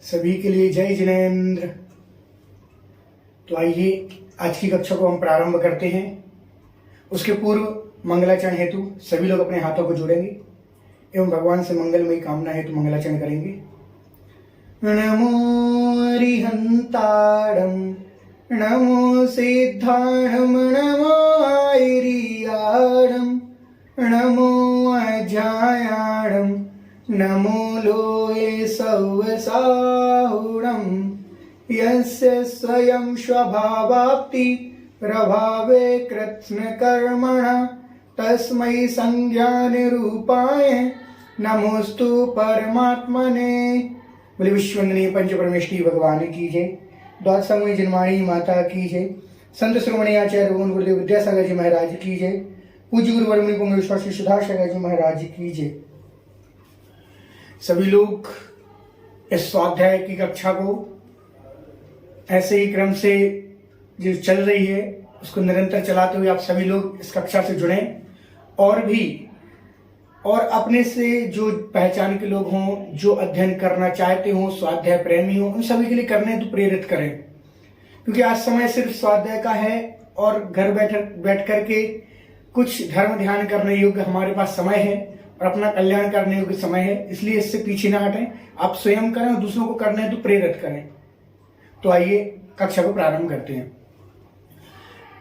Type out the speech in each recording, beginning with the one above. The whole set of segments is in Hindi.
सभी के लिए जय जिनेंद्र। तो आइए आज की कक्षा को हम प्रारंभ करते हैं। उसके पूर्व मंगलाचरण हेतु सभी लोग अपने हाथों को जोड़ेंगे एवं भगवान से मंगलमयी कामना हेतु मंगलाचरण करेंगे। नमो अरिहंताणं नमो सिद्धाणं नमो ऐरियाणं नमो अजायाणं नमो लोये सौवसाहुणं यस्य स्वयं स्वभावाप्ति प्रभावे कृत्स्नकर्मणः तस्मै संज्ञानिरूपाय नमोस्तु परमात्मने। बोले विश्ववंदनीय पंच परमेष्ठी भगवान की जय। द्वादश समूह जिनवाणी माता की जय। संत श्रोमणी आचार्य भगवान गुरुदेव विद्यासागर जी महाराज की जय। पूज्य गुरु वर्मणि पुंग विश्वासी सुधासागर जी महाराज की जय। सभी लोग इस स्वाध्याय की कक्षा को ऐसे ही क्रम से जो चल रही है उसको निरंतर चलाते हुए आप सभी लोग इस कक्षा से जुड़ें और अपने से जो पहचान के लोग हों, जो अध्ययन करना चाहते हों, स्वाध्याय प्रेमी हों, उन सभी के लिए करने तो प्रेरित करें, क्योंकि आज समय सिर्फ स्वाध्याय का है और घर बैठ करके कुछ धर्म ध्यान करने योग्य हमारे पास समय है और अपना कल्याण करने योग्य समय है। इसलिए इससे पीछे ना हटें, आप स्वयं करें और दूसरों को करने तो प्रेरित करें। तो आइए कक्षा को प्रारंभ करते हैं।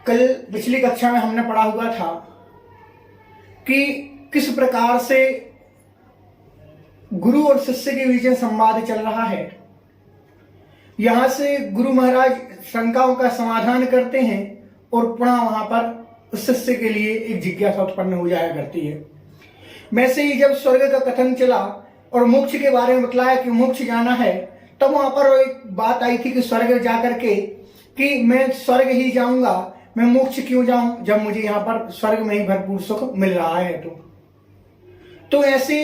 कल पिछली कक्षा में हमने पढ़ा हुआ था कि किस प्रकार से गुरु और शिष्य के बीच में संवाद चल रहा है। यहां से गुरु महाराज शंकाओं का समाधान करते हैं और पुनः वहां पर उस शिष्य के लिए एक जिज्ञासा उत्पन्न हो जाया करती है। वैसे ही जब स्वर्ग का कथन चला और मोक्ष के बारे में बतलाया कि मोक्ष जाना है, तब वहां पर एक बात आई थी कि स्वर्ग जाकर के कि मैं स्वर्ग ही जाऊंगा, मैं मोक्ष क्यों जाऊं जब मुझे यहाँ पर स्वर्ग में ही भरपूर सुख मिल रहा है। तो ऐसी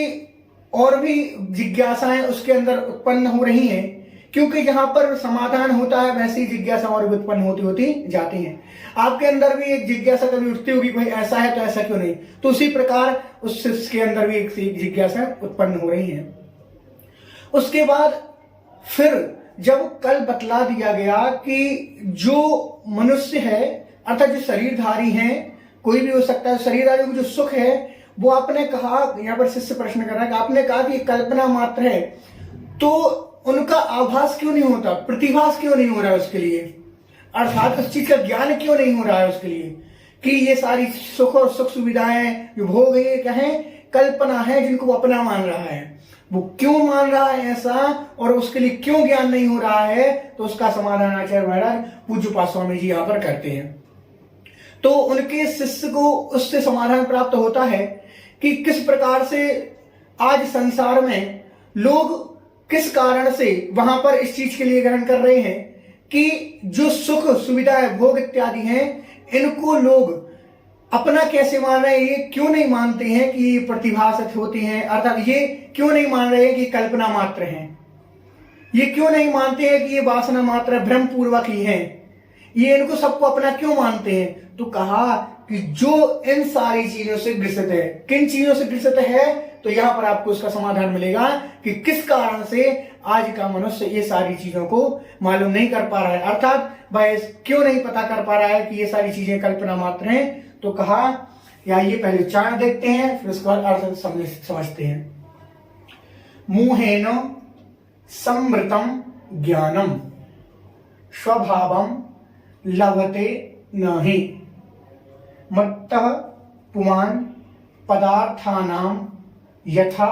और भी जिज्ञासाएं उसके अंदर उत्पन्न हो रही हैं, क्योंकि जहां पर समाधान होता है वैसी जिज्ञासा और भी उत्पन्न होती होती जाती हैं। आपके अंदर भी एक जिज्ञासा कभी उठती होगी, कोई ऐसा है तो ऐसा क्यों नहीं। तो उसी प्रकार उस शिष्य के अंदर भी एक जिज्ञासा उत्पन्न हो रही है। उसके बाद फिर जब कल बतला दिया गया कि जो मनुष्य है अर्थात जो शरीरधारी हैं, कोई भी हो सकता है, शरीरधारी को जो सुख है वो आपने कहा, यहाँ पर शिष्य प्रश्न कर रहा है कि आपने कहा कि कल्पना मात्र है, तो उनका आभास क्यों नहीं होता, प्रतिभास क्यों नहीं हो रहा है उसके लिए, अर्थात उस चीज का ज्ञान क्यों नहीं हो रहा है उसके लिए कि ये सारी सुख और सुख सुविधाएं जो भोग है क्या है, कल्पना है जिनको वो अपना मान रहा है। वो क्यों मान रहा है ऐसा और उसके लिए क्यों ज्ञान नहीं हो रहा है, तो उसका समाधान आचार्य महाराज पूज्य स्वामी जी यहाँ पर करते हैं। तो उनके शिष्य को उससे समाधान प्राप्त होता है कि किस प्रकार से आज संसार में लोग किस कारण से वहां पर इस चीज के लिए ग्रहण कर रहे हैं कि जो सुख सुविधाएं भोग इत्यादि हैं, इनको लोग अपना कैसे मान रहे हैं, ये क्यों नहीं मानते हैं कि ये प्रतिभासित होती हैं, अर्थात ये क्यों नहीं मान रहे हैं कि कल्पना मात्र हैं, ये क्यों नहीं मानते हैं कि ये वासना मात्र भ्रम पूर्वक ही है, ये इनको सबको अपना क्यों मानते हैं। तो कहा कि जो इन सारी चीजों से ग्रसित है, किन चीजों से ग्रसित है, तो यहां पर आपको उसका समाधान मिलेगा कि किस कारण से आज का मनुष्य ये सारी चीजों को मालूम नहीं कर पा रहा है, अर्थात वह क्यों नहीं पता कर पा रहा है कि ये सारी चीजें कल्पना मात्र हैं। तो कहा या ये पहले उच्चारण देखते हैं, फिर उसके बाद अर्थ समझते हैं। मोहेन समृतम ज्ञानम स्वभावम लभते नहि मत्तः पुमान् पदार्थानां यथा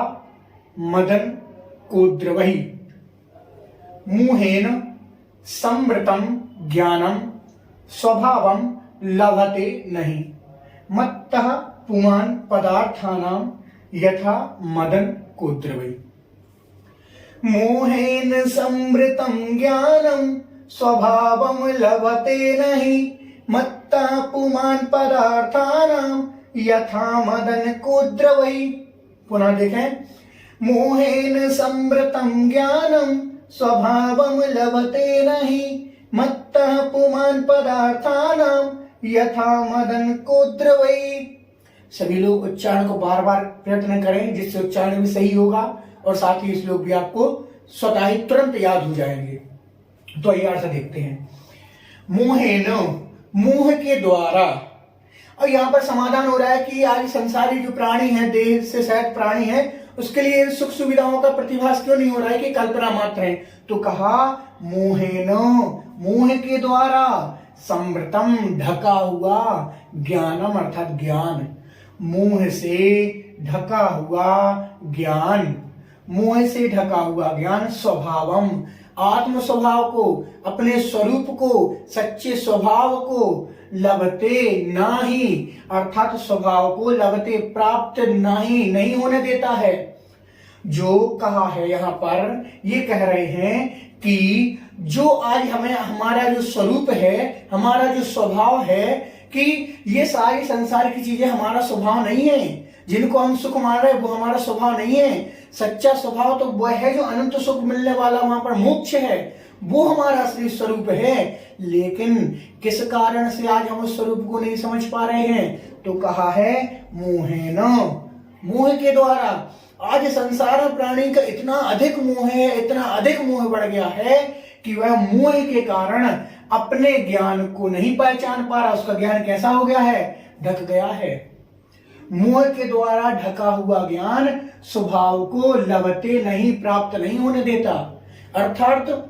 मदन कोद्रवहि। मोहेन समृतं ज्ञानं स्वभावं लभते नहि मत्तः पुमान् पदार्थानां यथा मदन कोद्रवहि। मोहेन समृतं ज्ञानं स्वभावं लभते नहि मत्तः पुमान् पदार्थानां यथा मदन कोद्रवहि। पुनः देखें, मोहेन समृतं ज्ञानं स्वभावं लभते नहि मत्तः पुमान् पदार्थानां यथा मदन कोद्रवहि। सभी लोग उच्चारण को बार बार प्रयत्न करें, जिससे उच्चारण भी सही होगा और साथ ही श्लोक भी आपको स्वतः ही तुरंत याद हो जाएंगे। तो आइए अर्थ देखते हैं। मोहेन, मोह के द्वारा। और यहाँ पर समाधान हो रहा है कि आज संसारी जो प्राणी है, देह से सहित प्राणी है, उसके लिए सुख सुविधाओं का प्रतिभास क्यों नहीं हो रहा है कि कल्पना मात्र है। तो कहा मोहेन, मोह के द्वारा, समृतम ढका हुआ, ज्ञानम अर्थात ज्ञान, मोह से ढका हुआ ज्ञान, मोह से ढका हुआ ज्ञान, स्वभावम, आत्म स्वभाव को, अपने स्वरूप को, सच्चे स्वभाव को, लभते नाही, अर्थात स्वभाव को लभते प्राप्त नहीं होने देता है। जो कहा है यहां पर, ये कह रहे हैं कि जो आज हमें हमारा जो स्वरूप है, हमारा जो स्वभाव है, कि ये सारी संसार की चीजें हमारा स्वभाव नहीं है। जिनको हम सुख मान रहे हैं वो हमारा स्वभाव नहीं है। सच्चा स्वभाव तो वह है जो अनंत सुख मिलने वाला, वहां पर मोक्ष है, वो हमारा असली स्वरूप है। लेकिन किस कारण से आज हम उस स्वरूप को नहीं समझ पा रहे हैं। तो कहा है मोहेन, मोह के द्वारा। आज संसार प्राणी का इतना अधिक मोह है, इतना अधिक मोह बढ़ गया है कि वह मोह के कारण अपने ज्ञान को नहीं पहचान पा रहा। उसका ज्ञान कैसा हो गया है, ढक गया है। मोह के द्वारा ढका हुआ ज्ञान स्वभाव को लभते नहीं, प्राप्त नहीं होने देता। अर्थात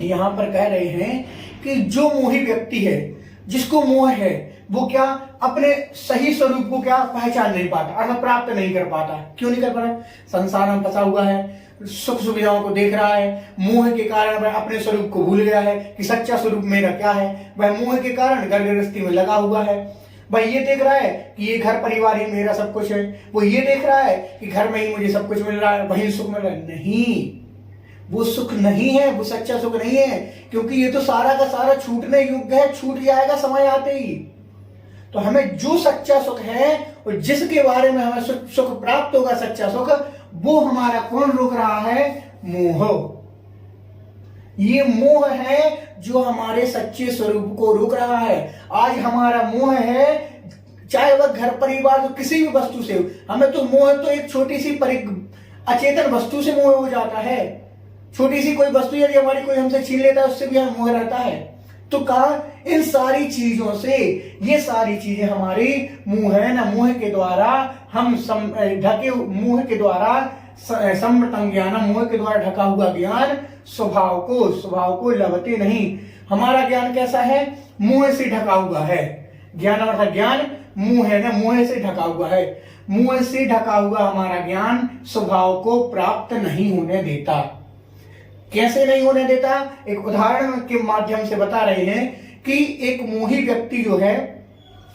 यहां पर कह रहे हैं कि जो मोही व्यक्ति है, जिसको मोह है, वो क्या अपने सही स्वरूप को क्या पहचान नहीं पाता, अर्थात प्राप्त नहीं कर पाता। क्यों नहीं कर पा रहा? संसार में फंसा हुआ है, सुख सुविधाओं को देख रहा है, मोह के कारण वह अपने स्वरूप को भूल गया है कि सच्चा स्वरूप मेरा क्या है। वह मोह के कारण घर गृहस्थी में लगा हुआ है। वह ये देख रहा है कि ये घर परिवार ही मेरा सब कुछ है। वो ये देख रहा है कि घर में ही मुझे सब कुछ मिल रहा है, वही सुख मिल रहा है। नहीं, वो सुख नहीं है, वो सच्चा सुख नहीं है, क्योंकि ये तो सारा का सारा छूटने योग्य है, छूट जाएगा समय आते ही। तो हमें जो सच्चा सुख है और जिसके बारे में हमें सुख प्राप्त होगा, सच्चा सुख, वो हमारा कौन रोक रहा है? मोह। ये मोह है जो हमारे सच्चे स्वरूप को रोक रहा है। आज हमारा मोह है, चाहे वह घर परिवार, तो किसी भी वस्तु से। हमें तो मोह तो एक छोटी सी अचेतन वस्तु से मोह हो जाता है। छोटी सी कोई वस्तु यदि हमारी कोई हमसे छीन लेता है, उससे भी हमें मोह रहता है। तो कहा इन सारी चीजों से, ये सारी चीजें हमारी मोह है ना, मोह के द्वारा हम ढके, मोह के द्वारा समृतम ज्ञान, मोह के द्वारा ढका हुआ ज्ञान स्वभाव को लभते नहीं। हमारा ज्ञान कैसा है? मोह से ढका हुआ है। ज्ञान अर्थात ज्ञान मुंह है ना, मुंह से ढका हुआ है। मुंह से ढका हुआ हमारा ज्ञान स्वभाव को प्राप्त नहीं होने देता। कैसे नहीं होने देता? एक उदाहरण के माध्यम से बता रहे हैं कि एक मोही व्यक्ति जो है,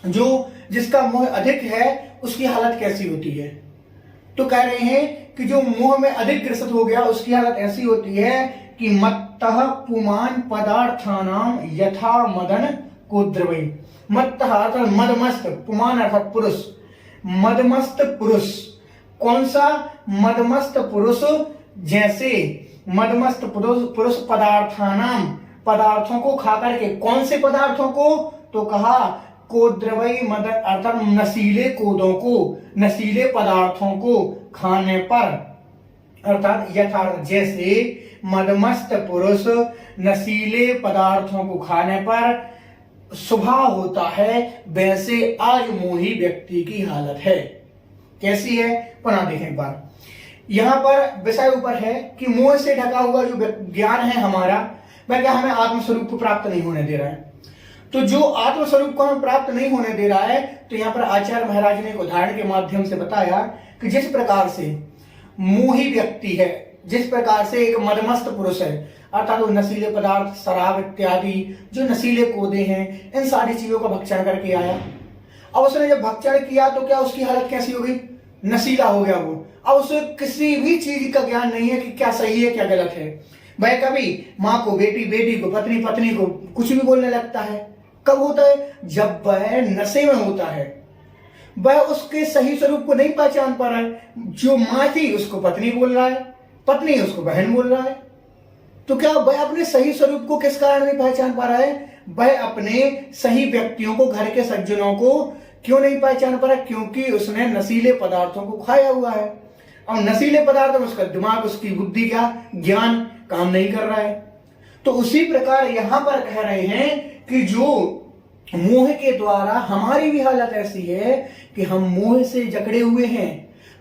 जिसका मोह अधिक है, उसकी हालत कैसी होती है। तो कह रहे हैं कि जो मोह में अधिक ग्रसित हो गया, उसकी हालत ऐसी होती है कि मत्तः पुमान पदार्थानाम यथा मदन कोद्रवई। मत्तः अर्थात मदमस्त, पुमान अर्थात पुरुष, मदमस्त पुरुष। कौन सा? मदमस्त पुरुष। जैसे मदमस्त पुरुष पदार्थानाम, पदार्थों को खाकर के। कौन से पदार्थों को? तो कहा कोद्रवई मदन अर्थात नशीले कोदों को, नशीले पदार्थों को खाने पर, अर्थात यथार्थ जैसे मदमस्त पुरुष नशीले पदार्थों को खाने पर स्वभाव होता है, वैसे आज मोही व्यक्ति की हालत है। कैसी है? पुनः देखें एक बार। यहां पर विषय ऊपर है कि मोह से ढका हुआ जो ज्ञान है हमारा, वह क्या हमें आत्मस्वरूप को प्राप्त नहीं होने दे रहा है। तो जो आत्मस्वरूप को हमें प्राप्त नहीं होने दे रहा है, तो यहाँ पर आचार्य महाराज ने एक उदाहरण के माध्यम से बताया कि जिस प्रकार से मोही व्यक्ति है, जिस प्रकार से एक मदमस्त पुरुष है, अर्थात वो नशीले पदार्थ, शराब इत्यादि जो नशीले कोदे हैं, इन सारी चीजों का भक्षण करके आया। अब उसने जब भक्षण किया तो क्या उसकी हालत कैसी हो गई? नशीला हो गया वो। अब उसे किसी भी चीज का ज्ञान नहीं है कि क्या सही है क्या गलत है। वह कभी माँ को बेटी, बेटी को पत्नी, पत्नी को कुछ भी बोलने लगता है। कब होता है? जब वह नशे में होता है। वह उसके सही स्वरूप को नहीं पहचान पा रहा है। जो माँ थी उसको पत्नी बोल रहा है, पत्नी उसको बहन बोल रहा है। तो क्या वह अपने सही स्वरूप को किस कारण नहीं पहचान पा रहा है? वह अपने सही व्यक्तियों को, घर के सज्जनों को क्यों नहीं पहचान पा रहा? क्योंकि उसने नशीले पदार्थों को खाया हुआ है। और नशीले पदार्थ में उसका दिमाग, उसकी बुद्धि, क्या ज्ञान काम नहीं कर रहा है। तो उसी प्रकार यहां पर कह रहे हैं कि जो मोह के द्वारा हमारी भी हालत ऐसी है कि हम मोह से जकड़े हुए हैं।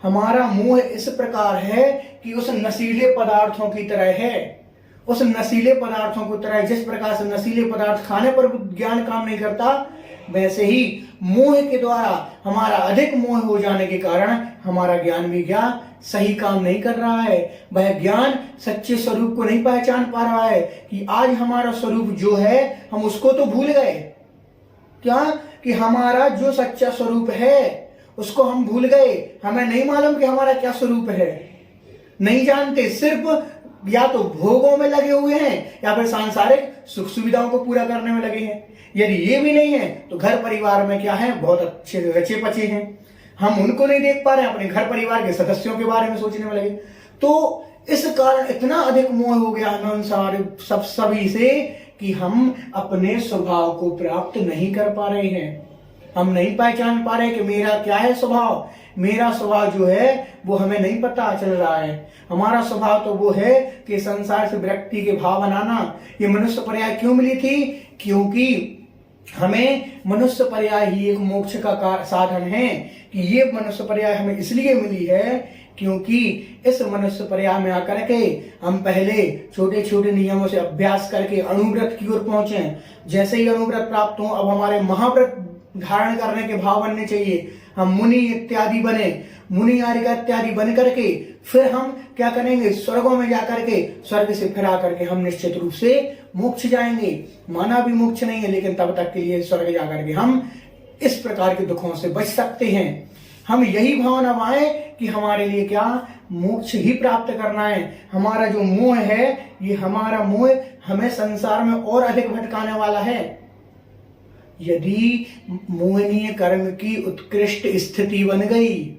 हमारा मोह इस प्रकार है कि उस नशीले पदार्थों की तरह है। उस नशीले पदार्थों की तरह, जिस प्रकार से नशीले पदार्थ खाने पर ज्ञान काम नहीं करता, वैसे ही मोह के द्वारा हमारा अधिक मोह हो जाने के कारण हमारा ज्ञान भी क्या सही काम नहीं कर रहा है। वह ज्ञान सच्चे स्वरूप को नहीं पहचान पा रहा है कि आज हमारा स्वरूप जो है हम उसको तो भूल गए। क्या कि हमारा जो सच्चा स्वरूप है उसको हम भूल गए। हमें नहीं मालूम कि हमारा क्या स्वरूप है, नहीं जानते। सिर्फ या तो भोगों में लगे हुए हैं या फिर सांसारिक सुख सुविधाओं को पूरा करने में लगे हैं। यदि ये भी नहीं है तो घर परिवार में क्या है, बहुत अच्छे रचे पचे हैं, हम उनको नहीं देख पा रहे हैं, अपने घर परिवार के सदस्यों के बारे में सोचने में लगे। तो इस कारण इतना अधिक मोह हो गया हमें सभी से कि हम अपने स्वभाव को प्राप्त नहीं कर पा रहे हैं। हम नहीं पहचान पा रहे कि मेरा क्या है स्वभाव। मेरा स्वभाव जो है वो हमें नहीं पता चल रहा है। हमारा स्वभाव तो वो है कि संसार से विरक्ति के भाव बनाना। ये मनुष्य पर्याय क्यों मिली थी? क्योंकि हमें मनुष्य पर्याय ही एक मोक्ष का साधन है। कि ये मनुष्य पर्याय हमें इसलिए मिली है क्योंकि इस मनुष्य पर्याय में आकर के हम पहले छोटे छोटे नियमों से अभ्यास करके अणुव्रत की ओर पहुंचे। जैसे ही अणुव्रत प्राप्त हो, अब हमारे महाव्रत धारण करने के भाव बनने चाहिए। हम मुनि इत्यादि बने, मुनि आर्य इत्यादि बन करके फिर हम क्या करेंगे, स्वर्गों में जाकर के स्वर्ग से फिर आकर के हम निश्चित रूप से मोक्ष जाएंगे। माना भी मोक्ष नहीं है, लेकिन तब तक के लिए स्वर्ग जाकर के हम इस प्रकार के दुखों से बच सकते हैं। हम यही भावना पाए कि हमारे लिए क्या मोक्ष ही प्राप्त करना है। हमारा जो मोह है, ये हमारा मोह हमें संसार में और अधिक भटकाने वाला है। यदि मोहनीय कर्म की उत्कृष्ट स्थिति बन गई,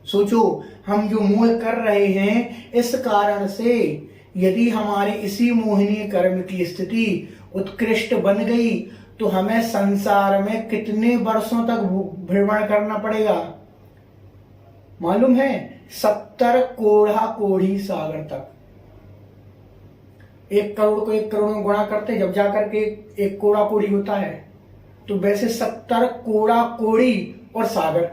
सोचो हम जो मोह कर रहे हैं इस कारण से यदि हमारे इसी मोहनीय कर्म की स्थिति उत्कृष्ट बन गई तो हमें संसार में कितने वर्षों तक भ्रमण करना पड़ेगा मालूम है? 70 कोढ़ा कोढ़ी सागर तक। 1 करोड़ को 1 करोड़ में गुणा करते जब जाकर के 1 कोड़ा कोड़ी होता है, तो वैसे 70 कोड़ा कोड़ी और सागर।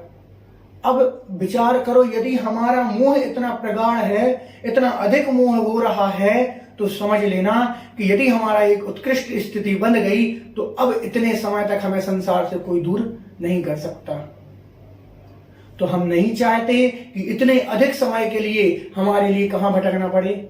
अब विचार करो, यदि हमारा मोह इतना प्रगाढ़ है, इतना अधिक मोह हो रहा है, तो समझ लेना कि यदि हमारा एक उत्कृष्ट स्थिति बन गई तो अब इतने समय तक हमें संसार से कोई दूर नहीं कर सकता। तो हम नहीं चाहते कि इतने अधिक समय के लिए हमारे लिए कहां भटकना पड़े,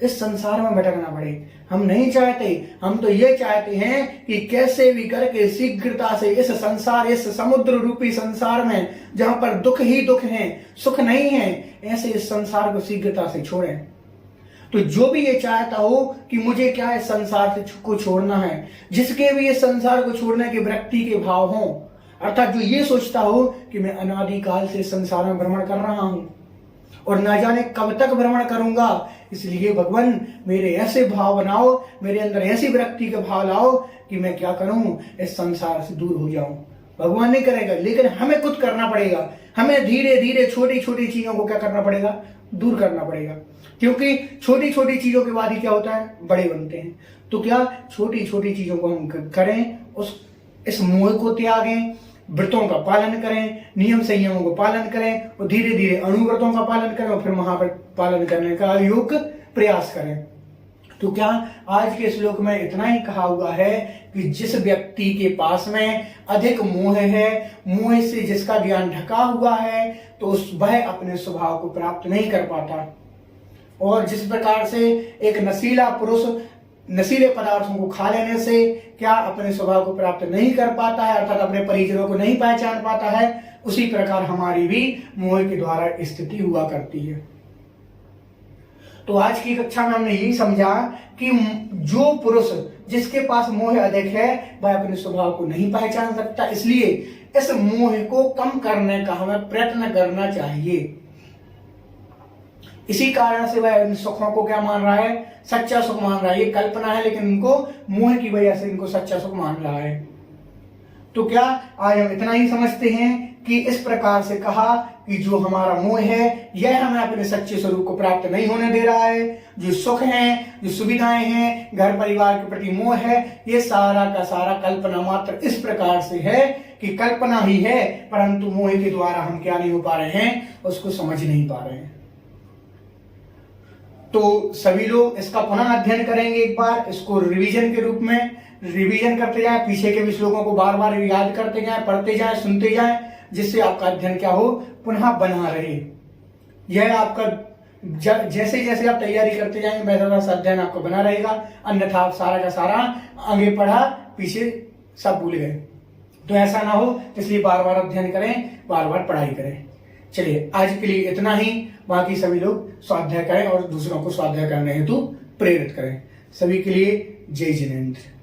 इस संसार में भटकना पड़े। हम नहीं चाहते। हम तो ये चाहते हैं कि कैसे भी करके शीघ्रता से इस संसार, इस समुद्र रूपी संसार में जहां पर दुख ही दुख है, सुख नहीं है, ऐसे इस संसार को शीघ्रता से छोड़ें। तो जो भी ये चाहता हो कि मुझे क्या इस संसार से को छोड़ना है, जिसके भी इस संसार को छोड़ने के विरक्ति के भाव हों, अर्थात जो ये सोचता हो कि मैं अनादिकाल से संसार में भ्रमण कर रहा हूं और ना जाने कब तक भ्रमण करूंगा, इसलिए भगवान मेरे ऐसे भाव बनाओ, मेरे अंदर ऐसी विरक्ति के भाव लाओ कि मैं क्या करूं, इस संसार से दूर हो जाऊं। भगवान नहीं करेगा, लेकिन हमें खुद करना पड़ेगा। हमें धीरे धीरे छोटी छोटी चीजों को क्या करना पड़ेगा, दूर करना पड़ेगा। क्योंकि छोटी छोटी चीजों के बाद ही क्या होता है, बड़े बनते हैं। तो क्या छोटी छोटी चीजों को हम करें, इस मोह को त्यागें, व्रतों का पालन करें, नियम संयमों को पालन करें और धीरे धीरे अणुव्रतों का पालन करें और फिर महाव्रत पालन करने का योग प्रयास करें। तो क्या आज के श्लोक में इतना ही कहा हुआ है कि जिस व्यक्ति के पास में अधिक मोह है, मोह से जिसका ज्ञान ढका हुआ है, तो वह अपने स्वभाव को प्राप्त नहीं कर पाता। और जिस प्रकार से एक नशीला पुरुष नशीले पदार्थों को खा लेने से क्या अपने स्वभाव को प्राप्त नहीं कर पाता है, अर्थात अपने परिजनों को नहीं पहचान पाता है, उसी प्रकार हमारी भी मोह के द्वारा स्थिति हुआ करती है। तो आज की कक्षा में हमने यही समझा कि जो पुरुष जिसके पास मोह अधिक है वह अपने स्वभाव को नहीं पहचान सकता, इसलिए इस मोह को कम करने का हमें प्रयत्न करना चाहिए। इसी कारण से वह इन सुखों को क्या मान रहा है, सच्चा सुख मान रहा है। ये कल्पना है, लेकिन इनको मोह की वजह से इनको सच्चा सुख मान रहा है। तो क्या आज हम इतना ही समझते हैं कि इस प्रकार से कहा कि जो हमारा मोह है यह हमें अपने सच्चे स्वरूप को प्राप्त नहीं होने दे रहा है। जो सुख है, जो सुविधाएं हैं, घर परिवार के प्रति मोह है, ये सारा का सारा कल्पना मात्र इस प्रकार से है कि कल्पना ही है, परंतु मोह के द्वारा हम क्या नहीं हो पा रहे हैं, उसको समझ नहीं पा रहे हैं। तो सभी लोग इसका पुनः अध्ययन करेंगे, एक बार इसको रिवीजन के रूप में रिवीजन करते जाएं, पीछे के भी श्लोकों को बार बार याद करते जाएं, पढ़ते जाएं, सुनते जाएं, जिससे आपका अध्ययन क्या हो, पुनः बना रहे। यह आपका जैसे जैसे आप तैयारी करते जाएंगे वैसा वैसा अध्ययन आपको बना रहेगा, अन्यथा आप सारा का सारा आगे पढ़ा पीछे सब भूल गए। तो ऐसा ना हो, इसलिए बार बार अध्ययन करें, बार बार पढ़ाई करें। चलिए आज के लिए इतना ही, बाकी सभी लोग स्वाध्याय करें और दूसरों को स्वाध्याय करने हेतु प्रेरित करें। सभी के लिए जय जिनेंद्र।